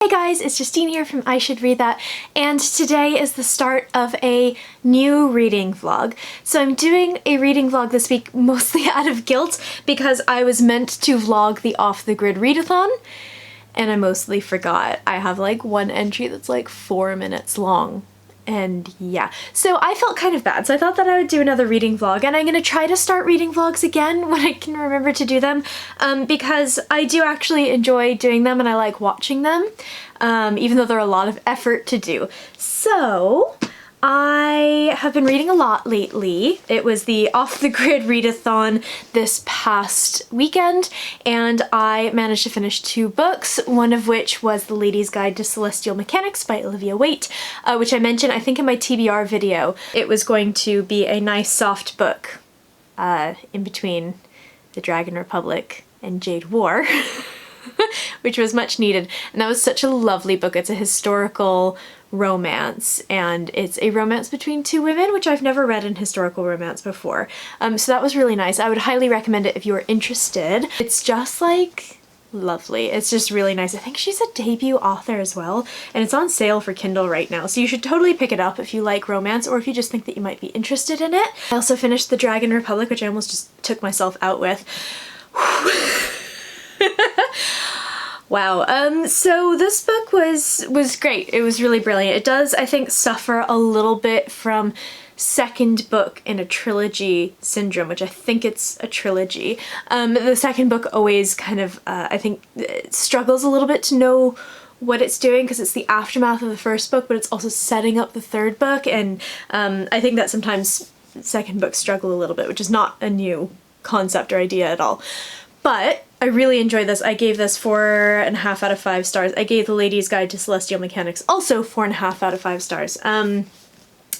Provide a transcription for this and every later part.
Hey guys, it's Justine here from I Should Read That, and today is the start of a new reading vlog. So I'm doing a reading vlog this week mostly out of guilt because I was meant to vlog the Off the Grid readathon and I mostly forgot. I have like one entry that's like 4 minutes long. And yeah, so I felt kind of bad, so I thought that I would do another reading vlog, and I'm gonna try to start reading vlogs again when I can remember to do them, because I do actually enjoy doing them and I like watching them, even though they're a lot of effort to do. So I have been reading a lot lately. It was the Off the Grid readathon this past weekend, and I managed to finish 2 books, one of which was The Lady's Guide to Celestial Mechanics by Olivia Waite, which I mentioned I think in my TBR video. It was going to be a nice soft book in between The Dragon Republic and Jade War, which was much needed, and that was such a lovely book. It's a historical romance, and it's a romance between 2 women, which I've never read in historical romance before. So that was really nice. I would highly recommend it if you are interested. It's just like lovely. It's just really nice. I think she's a debut author as well, and it's on sale for Kindle right now, so you should totally pick it up if you like romance or if you just think that you might be interested in it. I also finished The Dragon Republic, which I almost just took myself out with. Wow, so this book was great. It was really brilliant. It does, I think, suffer a little bit from second book in a trilogy syndrome, which I think it's a trilogy. The second book always kind of, I think, struggles a little bit to know what it's doing because it's the aftermath of the first book, but it's also setting up the third book, and I think that sometimes second books struggle a little bit, which is not a new concept or idea at all. But I really enjoyed this. I gave this 4.5 out of 5 stars. I gave The Lady's Guide to Celestial Mechanics also 4.5 out of 5 stars. I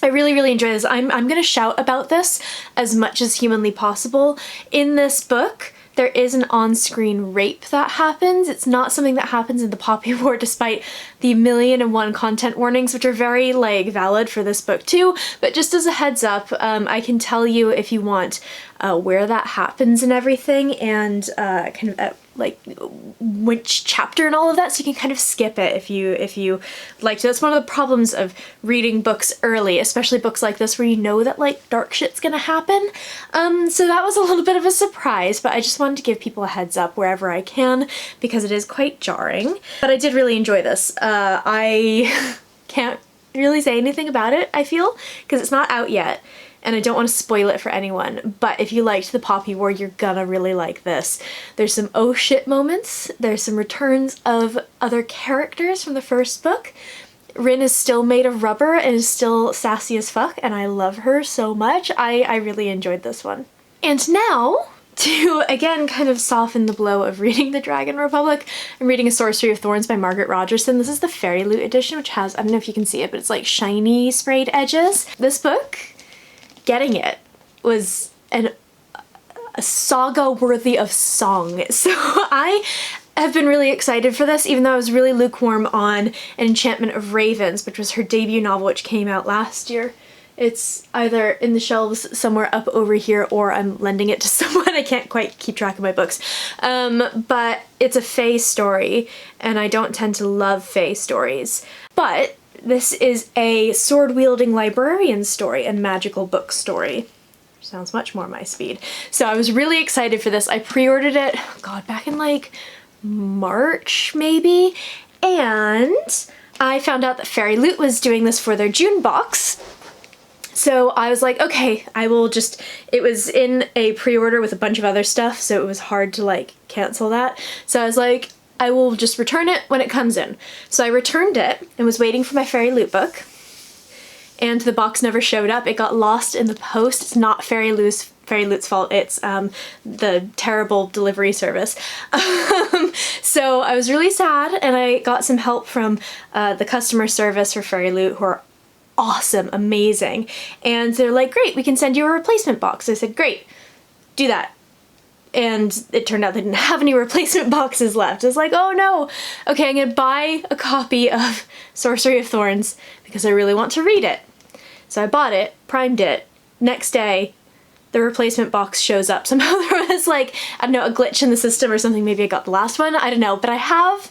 really enjoyed this. I'm gonna shout about this as much as humanly possible. In this book, there is an on-screen rape that happens. It's not something that happens in the Poppy War, despite the 1,000,001 content warnings, which are very, like, valid for this book too. But just as a heads up, I can tell you if you want where that happens and everything, and kind of like which chapter and all of that, so you can kind of skip it if you like to. That's one of the problems of reading books early, especially books like this where you know that like dark shit's gonna happen. So that was a little bit of a surprise, but I just wanted to give people a heads up wherever I can because it is quite jarring. But I did really enjoy this. I can't really say anything about it, I feel, because it's not out yet, and I don't want to spoil it for anyone, but if you liked the Poppy War, you're gonna really like this. There's some oh shit moments, there's some returns of other characters from the first book. Rin is still made of rubber and is still sassy as fuck, and I love her so much. I really enjoyed this one. And now, to again kind of soften the blow of reading The Dragon Republic, I'm reading A Sorcery of Thorns by Margaret Rogerson. This is the Fairy Loot edition, which has, I don't know if you can see it, but it's like shiny sprayed edges. This book, getting it was a saga worthy of song. So I have been really excited for this, even though I was really lukewarm on Enchantment of Ravens, which was her debut novel, which came out last year. It's either in the shelves somewhere up over here or I'm lending it to someone. I can't quite keep track of my books. But it's a fae story, and I don't tend to love fae stories. But this is a sword-wielding librarian story and magical book story. Sounds much more my speed. So I was really excited for this. I pre-ordered it, God, back in like March maybe, and I found out that Fairy Loot was doing this for their June box. So I was like, okay, I will just, it was in a pre-order with a bunch of other stuff, so it was hard to like cancel that. So I was like, I will just return it when it comes in. So I returned it and was waiting for my Fairy Loot book, and the box never showed up. It got lost in the post. It's not Fairy Loot's fault, it's the terrible delivery service. So I was really sad, and I got some help from the customer service for Fairy Loot, who are awesome, amazing, and they're like, great, we can send you a replacement box. I said, great, do that. And it turned out they didn't have any replacement boxes left. I was like, oh no, okay, I'm gonna buy a copy of Sorcery of Thorns because I really want to read it. So I bought it, primed it. Next day, the replacement box shows up. Somehow there was like, I don't know, a glitch in the system or something. Maybe I got the last one, I don't know, but I have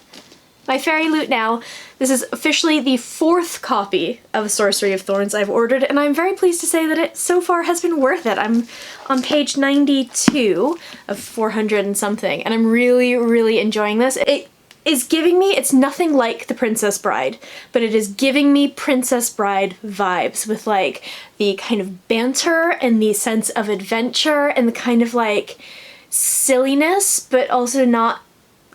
my fairy loot now. This is officially the 4th copy of Sorcery of Thorns I've ordered, and I'm very pleased to say that it so far has been worth it. I'm on page 92 of 400 and something, and I'm really, really enjoying this. It is giving me, it's nothing like The Princess Bride, but it is giving me Princess Bride vibes with like the kind of banter and the sense of adventure and the kind of like silliness, but also not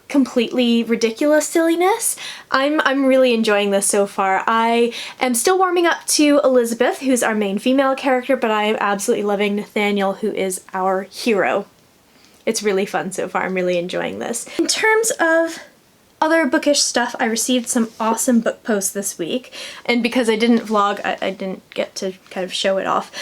completely ridiculous silliness. I'm really enjoying this so far. I am still warming up to Elizabeth, who's our main female character, but I am absolutely loving Nathaniel, who is our hero. It's really fun so far. I'm really enjoying this. In terms of other bookish stuff, I received some awesome book posts this week, and because I didn't vlog, I didn't get to kind of show it off.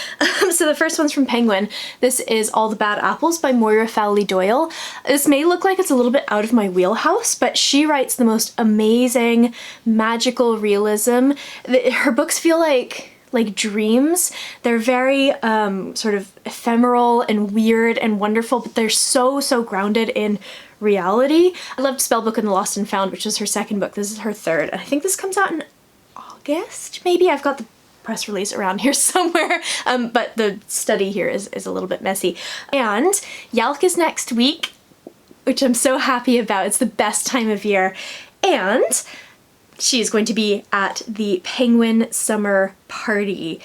So the first one's from Penguin. This is All the Bad Apples by Moira Fowley-Doyle. This may look like it's a little bit out of my wheelhouse, but she writes the most amazing magical realism. Her books feel like dreams. They're very sort of ephemeral and weird and wonderful, but they're so grounded in reality. I loved Spellbook and the Lost and Found, which is her 2nd book. This is her 3rd, and I think this comes out in August, maybe? I've got the press release around here somewhere, but the study here is a little bit messy. And YALC is next week, which I'm so happy about. It's the best time of year. And she is going to be at the Penguin Summer Party,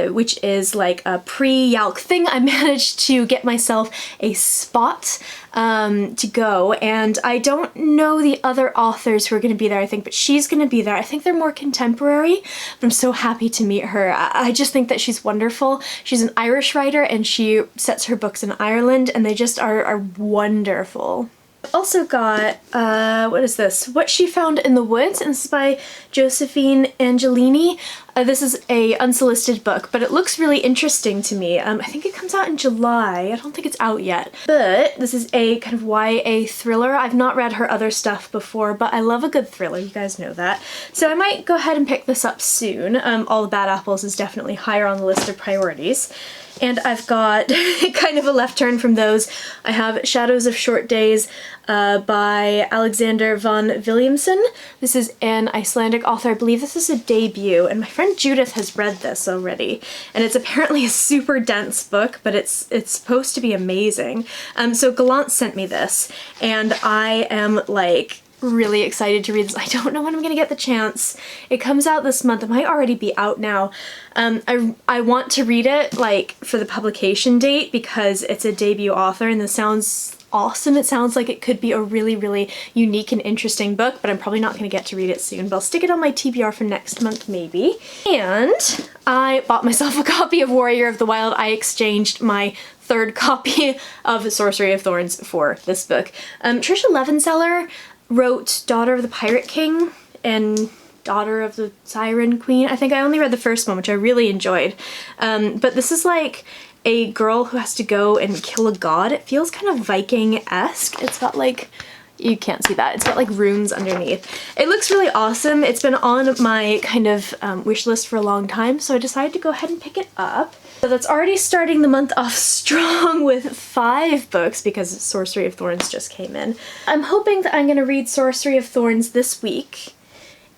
which is like a pre-YALC thing. I managed to get myself a spot to go, and I don't know the other authors who are going to be there, I think, but she's going to be there. I think they're more contemporary, but I'm so happy to meet her. I just think that she's wonderful. She's an Irish writer, and she sets her books in Ireland, and they just are wonderful. Also got, what is this? What She Found in the Woods, and this is by Josephine Angelini. This is a unsolicited book, but it looks really interesting to me. I think it comes out in July. I don't think it's out yet. But this is a kind of YA thriller. I've not read her other stuff before, but I love a good thriller, you guys know that. So I might go ahead and pick this up soon. All the Bad Apples is definitely higher on the list of priorities. And I've got kind of a left turn from those. I have Shadows of Short Days by Alexander von Williamson. This is an Icelandic author. I believe this is a debut, and my friend Judith has read this already. And it's apparently a super dense book, but it's supposed to be amazing. So Gallant sent me this, and I am like really excited to read this. I don't know when I'm gonna get the chance. It comes out this month. It might already be out now. I want to read it like for the publication date because it's a debut author, and this sounds awesome. It sounds like it could be a really, really unique and interesting book, but I'm probably not going to get to read it soon, but I'll stick it on my TBR for next month maybe. And I bought myself a copy of Warrior of the Wild. I exchanged my 3rd copy of Sorcery of Thorns for this book. Trisha Levenseller wrote Daughter of the Pirate King and Daughter of the Siren Queen. I think I only read the first one, which I really enjoyed. But this is like a girl who has to go and kill a god. It feels kind of Viking-esque. It's got like, you can't see that, it's got like runes underneath. It looks really awesome. It's been on my kind of wish list for a long time, so I decided to go ahead and pick it up. So that's already starting the month off strong with 5 books because Sorcery of Thorns just came in. I'm hoping that I'm going to read Sorcery of Thorns this week,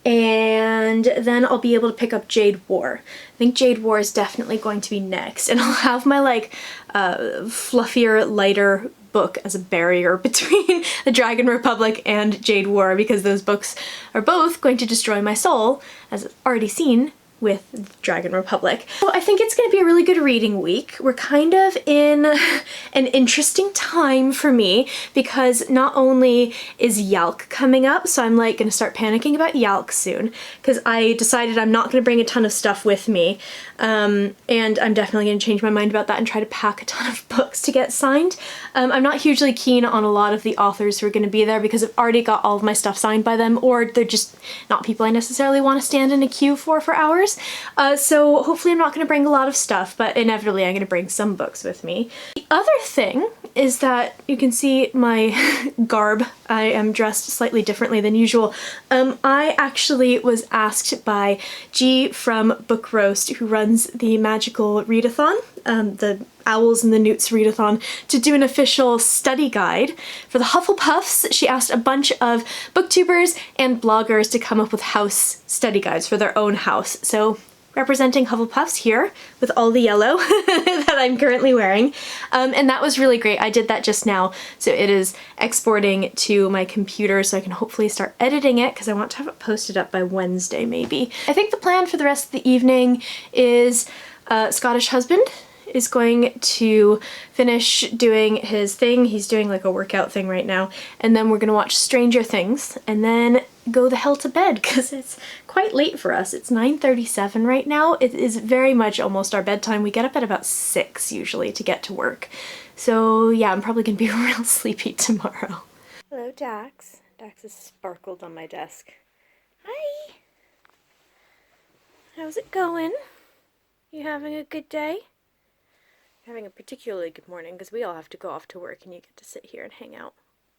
and then I'll be able to pick up Jade War. I think Jade War is definitely going to be next, and I'll have my like fluffier, lighter book as a barrier between the Dragon Republic and Jade War, because those books are both going to destroy my soul, as already seen with Dragon Republic. So I think it's going to be a really good reading week. We're kind of in an interesting time for me because not only is YALC coming up, so I'm like going to start panicking about YALC soon because I decided I'm not going to bring a ton of stuff with me, and I'm definitely going to change my mind about that and try to pack a ton of books to get signed. I'm not hugely keen on a lot of the authors who are going to be there because I've already got all of my stuff signed by them, or they're just not people I necessarily want to stand in a queue for hours. So hopefully I'm not going to bring a lot of stuff, but inevitably I'm going to bring some books with me. The other thing is that you can see my garb. I am dressed slightly differently than usual. I actually was asked by G from Book Roast, who runs the Magical Readathon, the Owls and the Newts readathon to do an official study guide for the Hufflepuffs. She asked a bunch of booktubers and bloggers to come up with house study guides for their own house. So representing Hufflepuffs here with all the yellow that I'm currently wearing. And that was really great. I did that just now. So it is exporting to my computer so I can hopefully start editing it because I want to have it posted up by Wednesday maybe. I think the plan for the rest of the evening is Scottish husband is going to finish doing his thing. He's doing like a workout thing right now. And then we're gonna watch Stranger Things and then go the hell to bed because it's quite late for us. It's 9:37 right now. It is very much almost our bedtime. We get up at about 6 usually to get to work. So yeah, I'm probably gonna be real sleepy tomorrow. Hello, Dax. Dax has sparkled on my desk. Hi. How's it going? You having a good day? Having a particularly good morning because we all have to go off to work and you get to sit here and hang out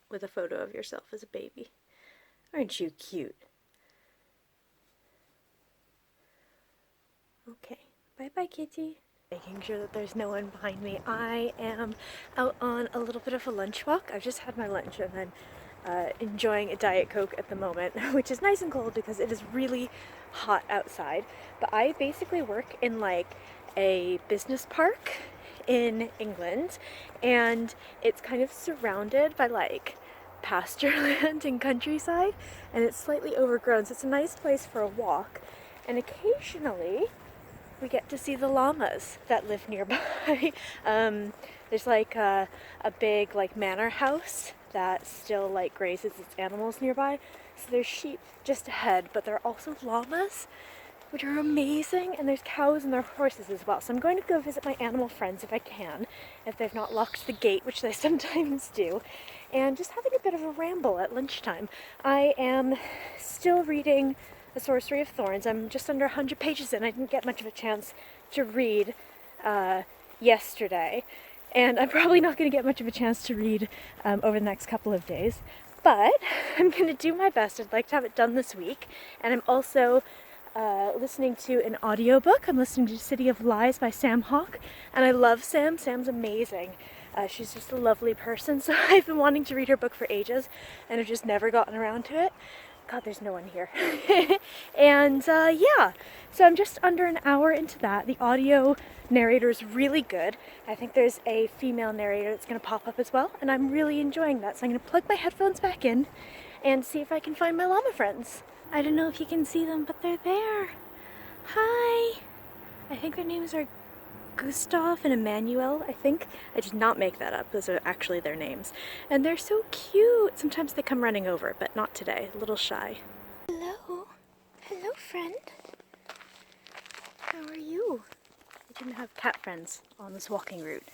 with a photo of yourself as a baby. Aren't you cute? Okay, bye-bye kitty. Making sure that there's no one behind me. I am out on a little bit of a lunch walk. I've just had my lunch and I'm enjoying a Diet Coke at the moment, which is nice and cold because it is really hot outside. But I basically work in like a business park in England and it's kind of surrounded by like pasture land and countryside and it's slightly overgrown, so it's a nice place for a walk, and occasionally we get to see the llamas that live nearby. There's like a big like manor house that still like grazes its animals nearby, so there's sheep just ahead, but there are also llamas which are amazing, and there's cows and there are horses as well. So I'm going to go visit my animal friends if I can, if they've not locked the gate, which they sometimes do, and just having a bit of a ramble at lunchtime. I am still reading The Sorcery of Thorns. I'm just under 100 pages in. I didn't get much of a chance to read yesterday, and I'm probably not going to get much of a chance to read over the next couple of days, but I'm going to do my best. I'd like to have it done this week, and I'm also listening to an audiobook. I'm listening to City of Lies by Sam Hawke, and I love Sam. Sam's amazing. She's just a lovely person, so I've been wanting to read her book for ages, and I've just never gotten around to it. God, there's no one here. And yeah, so I'm just under an hour into that. The audio narrator is really good. I think there's a female narrator that's going to pop up as well, and I'm really enjoying that. So I'm going to plug my headphones back in and see if I can find my llama friends. I don't know if you can see them, but they're there. Hi! I think their names are Gustav and Emmanuel, I think. I did not make that up. Those are actually their names. And they're so cute. Sometimes they come running over, but not today. A little shy. Hello. Hello, friend. How are you? I didn't have cat friends on this walking route.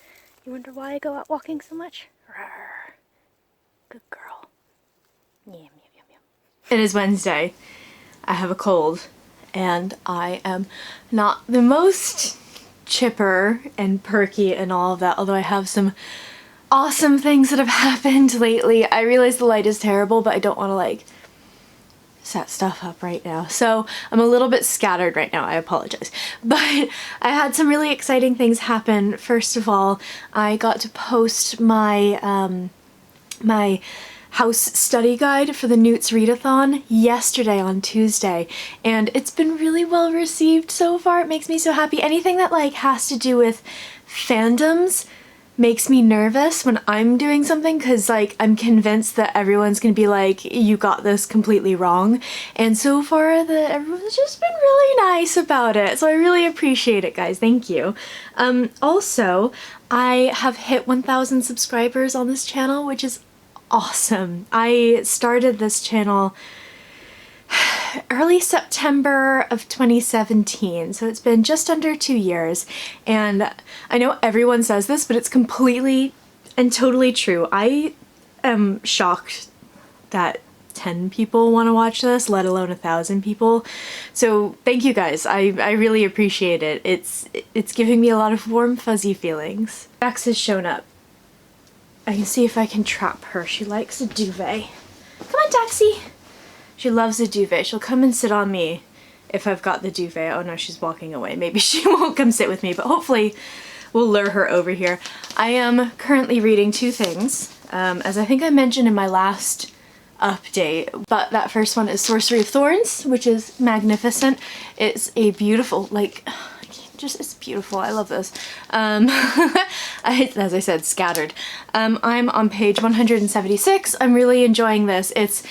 You wonder why I go out walking so much? Rawr. Good girl. Yum, yum, yum, yum. It is Wednesday. I have a cold, and I am not the most chipper and perky and all of that, although I have some awesome things that have happened lately. I realize the light is terrible, but I don't want to like set stuff up right now. So I'm a little bit scattered right now, I apologize. But I had some really exciting things happen. First of all, I got to post my my house study guide for the Newts readathon yesterday on Tuesday, and it's been really well received so far. It makes me so happy. Anything that like has to do with fandoms makes me nervous when I'm doing something, because like I'm convinced that everyone's gonna be like, you got this completely wrong, and so far everyone's just been really nice about it, so I really appreciate it, guys. Thank you. Also, I have hit 1,000 subscribers on this channel, which is awesome. I started this channel early September of 2017, so it's been just under 2 years, and I know everyone says this, but it's completely and totally true. I am shocked that 10 people want to watch this, let alone 1,000 people. So thank you guys. I really appreciate it. It's giving me a lot of warm fuzzy feelings. Dax has shown up. I can see if I can trap her. She likes a duvet. Come on, Daxie. She loves a duvet. She'll come and sit on me if I've got the duvet. Oh no, she's walking away. Maybe she won't come sit with me, but hopefully we'll lure her over here. I am currently reading two things, as I think I mentioned in my last update, but that first one is Sorcery of Thorns, which is magnificent. It's a beautiful, like, it's beautiful. I love this. As I said, scattered. I'm on page 176. I'm really enjoying this. It's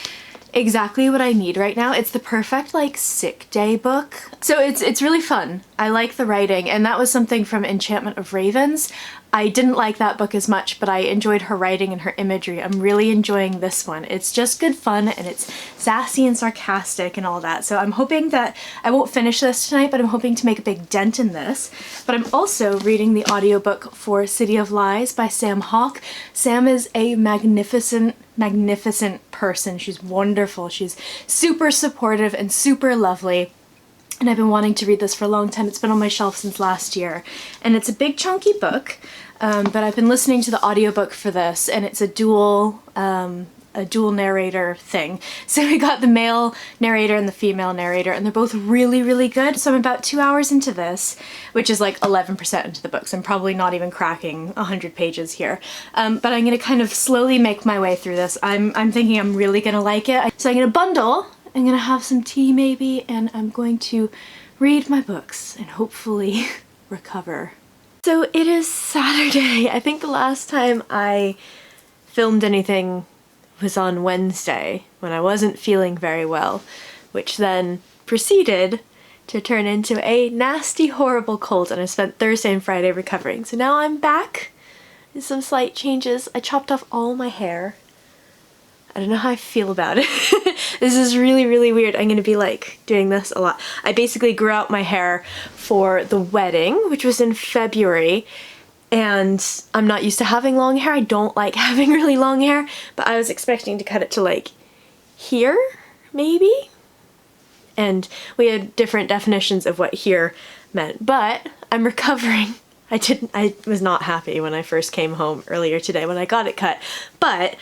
exactly what I need right now. It's the perfect like sick day book. So it's really fun. I like the writing, and that was something from Enchantment of Ravens. I didn't like that book as much, but I enjoyed her writing and her imagery. I'm really enjoying this one. It's just good fun, and it's sassy and sarcastic and all that. So I'm hoping that I won't finish this tonight, but I'm hoping to make a big dent in this. But I'm also reading the audiobook for City of Lies by Sam Hawke. Sam is a magnificent person. She's wonderful. She's super supportive and super lovely. And I've been wanting to read this for a long time. It's been on my shelf since last year. And it's a big chunky book, but I've been listening to the audiobook for this, and it's a dual narrator thing. So we got the male narrator and the female narrator, and they're both really, really good. So I'm about 2 hours into this, which is like 11% into the book. So I'm probably not even cracking 100 pages here. But I'm gonna kind of slowly make my way through this. I'm thinking I'm really gonna like it. So I'm gonna bundle, I'm gonna have some tea maybe, and I'm going to read my books and hopefully recover. So it is Saturday. I think the last time I filmed anything was on Wednesday when I wasn't feeling very well, which then proceeded to turn into a nasty, horrible cold, and I spent Thursday and Friday recovering. So now I'm back with some slight changes. I chopped off all my hair. I don't know how I feel about it. This is really, really weird. I'm gonna be like doing this a lot. I basically grew out my hair for the wedding, which was in February, and I'm not used to having long hair. I don't like having really long hair, but I was expecting to cut it to like here, maybe? And we had different definitions of what here meant, but I'm recovering. I was not happy when I first came home earlier today when I got it cut, but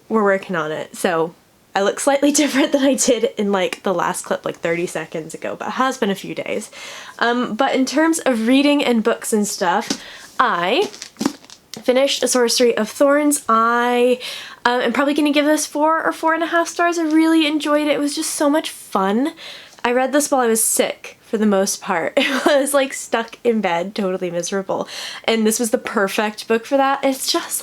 we're working on it. So I look slightly different than I did in like the last clip like 30 seconds ago, but it has been a few days. But in terms of reading and books and stuff, I finished A Sorcery of Thorns. I am probably going to give this 4 or 4.5 stars. I really enjoyed it. It was just so much fun. I read this while I was sick for the most part. I was like stuck in bed, totally miserable. And this was the perfect book for that. It's just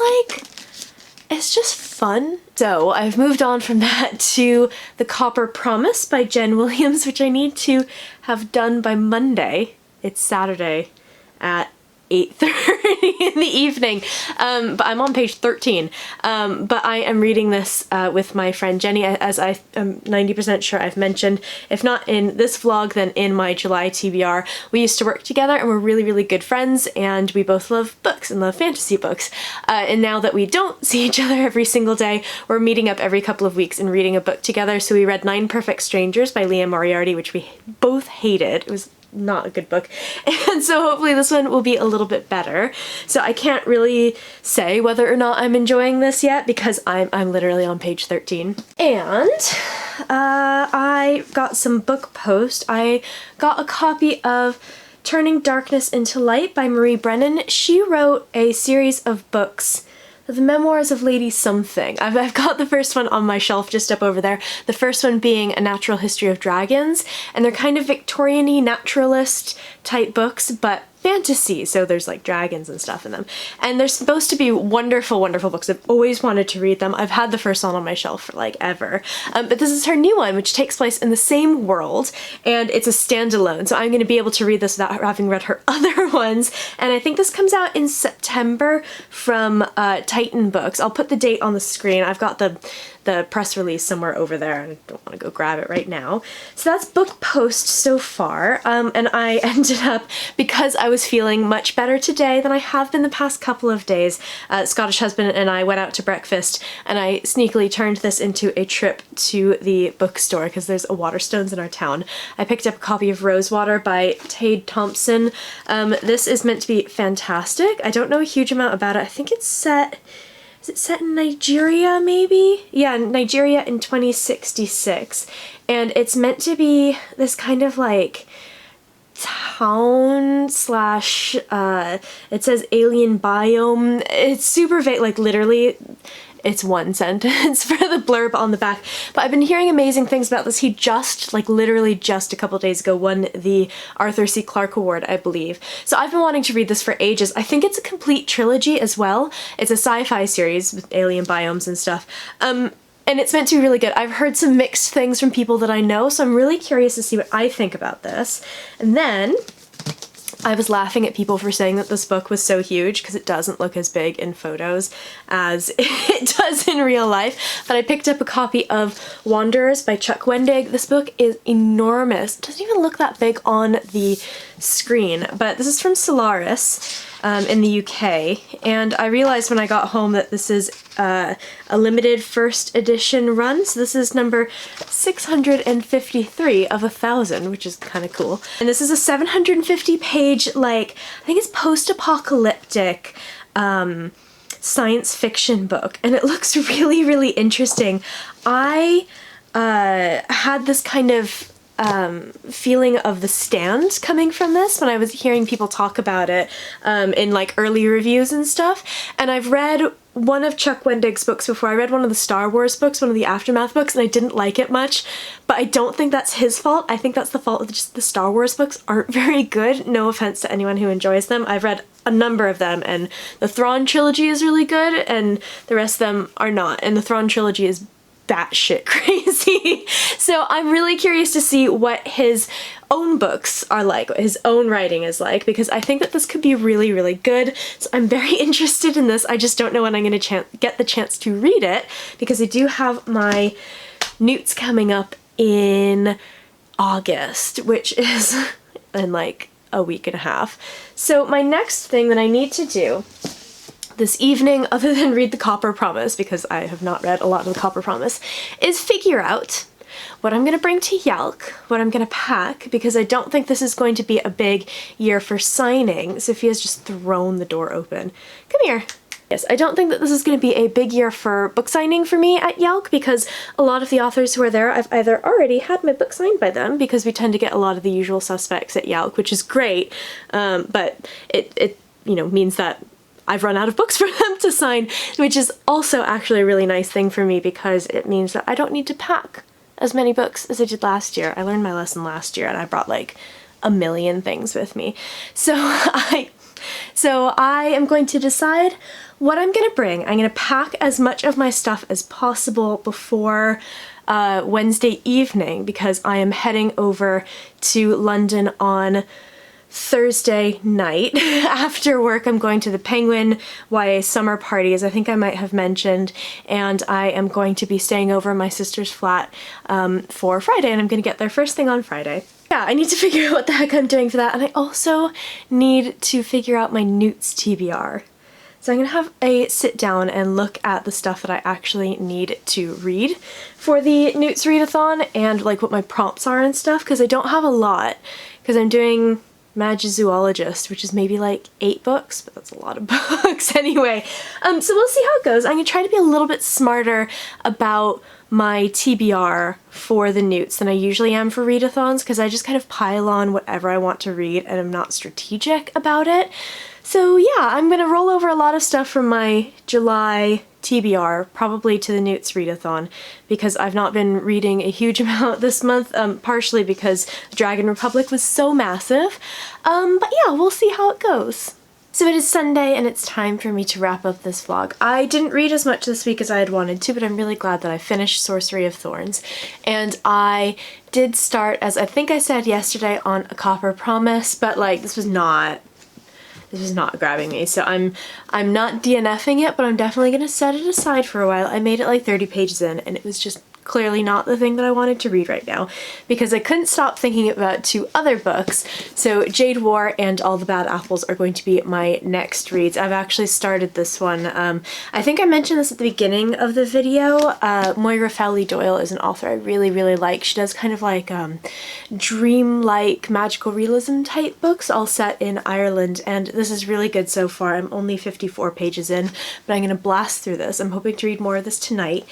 fun. So I've moved on from that to The Copper Promise by Jen Williams, which I need to have done by Monday. It's Saturday at 8:30 in the evening, but I'm on page 13. But I am reading this with my friend Jenny, as I am 90% sure I've mentioned. If not in this vlog, then in my July TBR. We used to work together and we're really, really good friends, and we both love books and love fantasy books. And now that we don't see each other every single day, we're meeting up every couple of weeks and reading a book together. So we read 9 Perfect Strangers by Leah Moriarty, which we both hated. It was not a good book, and so hopefully this one will be a little bit better. So I can't really say whether or not I'm enjoying this yet because I'm literally on page 13. And I got some book post. I got a copy of Turning Darkness into Light by Marie Brennan. She wrote a series of books, The Memoirs of Lady Something. I've got the first one on my shelf just up over there. The first one being A Natural History of Dragons, and they're kind of Victorian-y naturalist type books, but fantasy, so there's like dragons and stuff in them. And they're supposed to be wonderful, wonderful books. I've always wanted to read them. I've had the first one on my shelf for like ever. But this is her new one, which takes place in the same world, and it's a standalone. So I'm going to be able to read this without having read her other ones. And I think this comes out in September from Titan Books. I'll put the date on the screen. I've got the press release somewhere over there, and I don't want to go grab it right now. So that's book post so far, and I ended up, because I was feeling much better today than I have been the past couple of days, Scottish husband and I went out to breakfast, and I sneakily turned this into a trip to the bookstore because there's a Waterstones in our town. I picked up a copy of Rosewater by Tade Thompson. This is meant to be fantastic. I don't know a huge amount about it. I think it's set... Is it set in Nigeria, maybe? Yeah, Nigeria in 2066. And it's meant to be this kind of like town slash, it says alien biome. It's super vague, like literally it's one sentence for the blurb on the back. But I've been hearing amazing things about this. He just, like literally just a couple days ago, won the Arthur C. Clarke Award, I believe. So I've been wanting to read this for ages. I think it's a complete trilogy as well. It's a sci-fi series with alien biomes and stuff. And it's meant to be really good. I've heard some mixed things from people that I know, so I'm really curious to see what I think about this. And then I was laughing at people for saying that this book was so huge because it doesn't look as big in photos as it does in real life, but I picked up a copy of Wanderers by Chuck Wendig. This book is enormous. It doesn't even look that big on the screen, but this is from Solaris in the UK, and I realized when I got home that this is a limited first edition run, so this is number 653 of 1,000, which is kind of cool. And this is a 750 page, like, I think it's post-apocalyptic science fiction book, and it looks really, really interesting. I had this kind of feeling of The Stand coming from this when I was hearing people talk about it in like early reviews and stuff, and I've read one of Chuck Wendig's books before. I read one of the Star Wars books, one of the Aftermath books, and I didn't like it much, but I don't think that's his fault. I think that's the fault of just the Star Wars books aren't very good. No offense to anyone who enjoys them. I've read a number of them, and the Thrawn trilogy is really good, and the rest of them are not, and the Thrawn trilogy is batshit crazy. So I'm really curious to see what his own books are like, what his own writing is like, because I think that this could be really, really good. So I'm very interested in this. I just don't know when I'm going to get the chance to read it, because I do have my Newts coming up in August, which is in like a week and a half. So my next thing that I need to do this evening, other than read The Copper Promise, because I have not read a lot of The Copper Promise, is figure out what I'm going to bring to YALC, what I'm going to pack, because I don't think this is going to be a big year for signing. Sophia's just thrown the door open. Come here. Yes, I don't think that this is going to be a big year for book signing for me at YALC, because a lot of the authors who are there, I've either already had my book signed by them, because we tend to get a lot of the usual suspects at YALC, which is great, but it you know, means that I've run out of books for them to sign, which is also actually a really nice thing for me, because it means that I don't need to pack as many books as I did last year. I learned my lesson last year and I brought like a million things with me. So I am going to decide what I'm going to bring. I'm going to pack as much of my stuff as possible before Wednesday evening, because I am heading over to London on Thursday night. After work, I'm going to the Penguin YA summer party, as I think I might have mentioned, and I am going to be staying over in my sister's flat for Friday, and I'm going to get there first thing on Friday. Yeah, I need to figure out what the heck I'm doing for that, and I also need to figure out my Newts TBR. So I'm going to have a sit down and look at the stuff that I actually need to read for the Newts readathon, and like what my prompts are and stuff, because I don't have a lot, because I'm doing Magizoologist, which is maybe like 8 books, but that's a lot of books anyway. So we'll see how it goes. I'm gonna try to be a little bit smarter about my TBR for the Newts than I usually am for readathons, because I just kind of pile on whatever I want to read and I'm not strategic about it. So yeah, I'm gonna roll over a lot of stuff from my July TBR, probably to the Newts readathon, because I've not been reading a huge amount this month, partially because Dragon Republic was so massive. But yeah, we'll see how it goes. So it is Sunday and it's time for me to wrap up this vlog. I didn't read as much this week as I had wanted to, but I'm really glad that I finished Sorcery of Thorns. And I did start, as I think I said yesterday, on A Copper Promise, but like this was not grabbing me, so I'm not DNFing it, but I'm definitely gonna set it aside for a while. I made it like 30 pages in and it was just clearly not the thing that I wanted to read right now, because I couldn't stop thinking about 2 other books. So Jade War and All the Bad Apples are going to be my next reads. I've actually started this one. I think I mentioned this at the beginning of the video. Moira Fowley Doyle is an author I really, really like. She does kind of like dream-like magical realism type books all set in Ireland, and this is really good so far. I'm only 54 pages in, but I'm gonna blast through this. I'm hoping to read more of this tonight.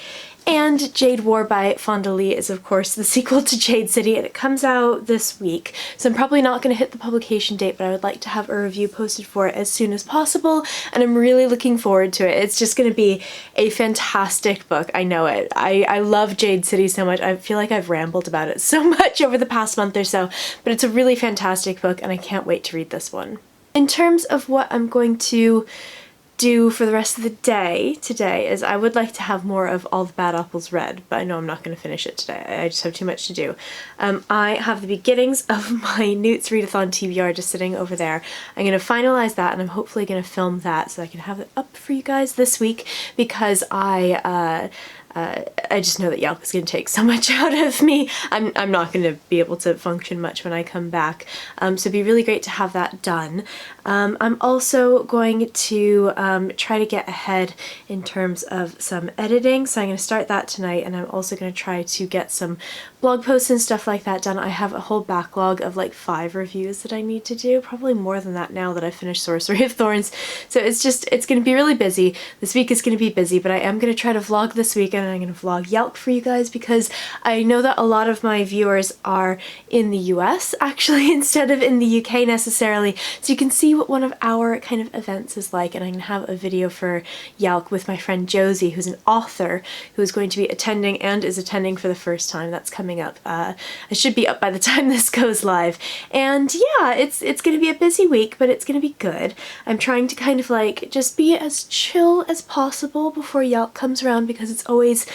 And Jade War by Fonda Lee is of course the sequel to Jade City, and it comes out this week. So I'm probably not going to hit the publication date, but I would like to have a review posted for it as soon as possible, and I'm really looking forward to it. It's just going to be a fantastic book. I know it. I love Jade City so much. I feel like I've rambled about it so much over the past month or so, but it's a really fantastic book and I can't wait to read this one. In terms of what I'm going to do for the rest of the day today is I would like to have more of All the Bad Apples read, but I know I'm not going to finish it today. I just have too much to do. I have the beginnings of my Newt's Readathon TBR just sitting over there. I'm going to finalize that and I'm hopefully going to film that so I can have it up for you guys this week, because I just know that YALC is going to take so much out of me. I'm not going to be able to function much when I come back, so it'd be really great to have that done. I'm also going to try to get ahead in terms of some editing, so I'm going to start that tonight, and I'm also going to try to get some blog posts and stuff like that done. I have a whole backlog of like 5 reviews that I need to do, probably more than that now that I've finished Sorcery of Thorns, so it's going to be really busy. This week is going to be busy, but I am going to try to vlog this weekend, and I'm going to vlog YALC for you guys because I know that a lot of my viewers are in the US actually instead of in the UK necessarily, so you can see what one of our kind of events is like, and I'm going to have a video for YALC with my friend Josie, who's an author who is going to be attending and is attending for the first time. That's coming up. I should be up by the time this goes live, and yeah, it's going to be a busy week, but it's going to be good. I'm trying to kind of like just be as chill as possible before YALC comes around because it's always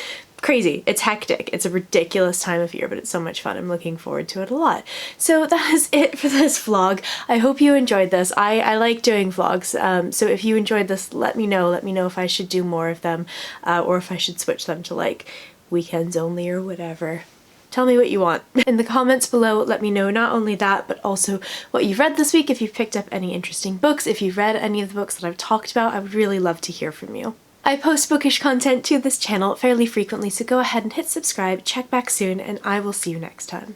crazy. It's hectic. It's a ridiculous time of year, but it's so much fun. I'm looking forward to it a lot. So that is it for this vlog. I hope you enjoyed this. I like doing vlogs, so if you enjoyed this, let me know. Let me know if I should do more of them, or if I should switch them to like weekends only or whatever. Tell me what you want. In the comments below, let me know not only that, but also what you've read this week, if you've picked up any interesting books, if you've read any of the books that I've talked about. I would really love to hear from you. I post bookish content to this channel fairly frequently, so go ahead and hit subscribe, check back soon, and I will see you next time.